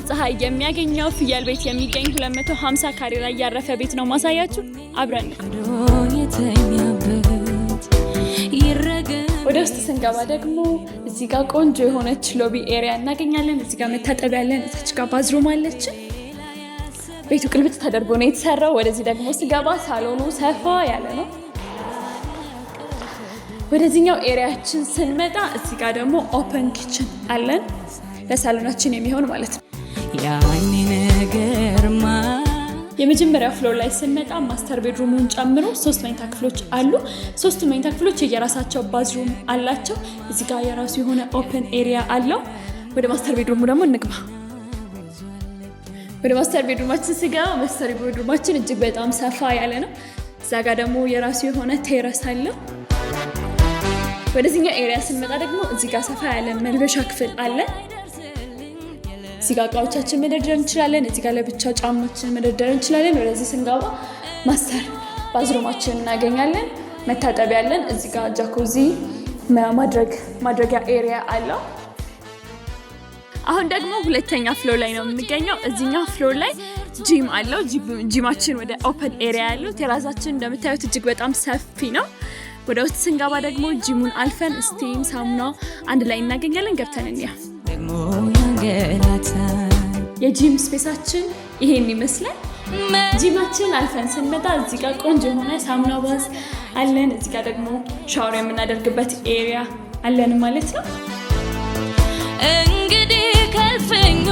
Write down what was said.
ፀሐይ የሚያገኘው ፍየል ቤት የሚገኝ 250 ካሬ ላይ ያረፈ ቤት ነው ማሳያችሁ። አብረን ወደ ውስጥ ስንገባ ደግሞ እዚህ ጋር ቆንጆ የሆነች ሎቢ ኤሪያ እናገኛለን። እዚህ ጋር መታጠቢያ አለን። እዚህ ጋር ባዝሩም አለች። ቤቱ ቅልብጭ ተደርጎ ነው የተሰራው። ወደዚህ ደግሞ ስገባ ሳሎኑ ሰፋ ያለ ነው። ወደዚህኛው ኤሪያችን ስንመጣ እዚህ ጋር ደግሞ ኦፕን ኪችን አለን ለሳሎናችን የሚሆን ማለት ነው። የመጀመሪያው ፍሎር ላይ ስንመጣ ማስተር ቤድሩሙን ጨምሮ 3 መኝታ ክፍሎች አሉ። 3 መኝታ ክፍሎች የየራሳቸው ባዝሩም አላቸው። እዚህ ጋር የራሱ የሆነ ኦፕን ኤሪያ አለው። ወደ ማስተር ቤድሩሙ ደግሞ እንግባ። ወደ ማስተር ቤድሩማችን ስገባ ማስተር ቤድሩማችን እጅግ በጣም ሰፋ ያለ ነው። እዛ ጋር ደግሞ የራሱ የሆነ ቴረስ አለው። ወደዚህኛው ኤሪያ ስንመጣ ደግሞ እዚህ ጋር ሰፋ ያለ መልበሻ ክፍል አለ። እዚህ ጋር እቃዎቻችን መደርደር እንችላለን። እዚህ ጋር ለብቻው ጫማችን መደርደር እንችላለን። ወደዚህ ስንገባ ማስተር ባዝሩማችን እናገኛለን። መታጠቢያ አለን። እዚህ ጋር ጃኩዚ ማድረጊያ ኤሪያ አለው። አሁን ደግሞ ሁለተኛ ፍሎር ላይ ነው የምንገኘው። እዚህኛው ፍሎር ላይ ጂም አለው። ጂማችን ወደ ኦፕን ኤሪያ ያለው። ቴራሳችን እንደምታዩት እጅግ በጣም ሰፊ ነው። ወደ ውስጥ ስንገባ ደግሞ ጂሙን አልፈን ስቲም ሳሙና አንድ ላይ እናገኛለን። ገብተን እንያ። የጂም ስፔሳችን ይሄን ይመስላል። ጂማችን አልፈን ስንመጣ እዚህ ጋር ቆንጆ የሆነ ሳሙና ባዝ አለን። እዚህ ጋር ደግሞ ሻወር የምናደርግበት ኤሪያ አለን ማለት ነው። እንግዲህ ከልፈኙ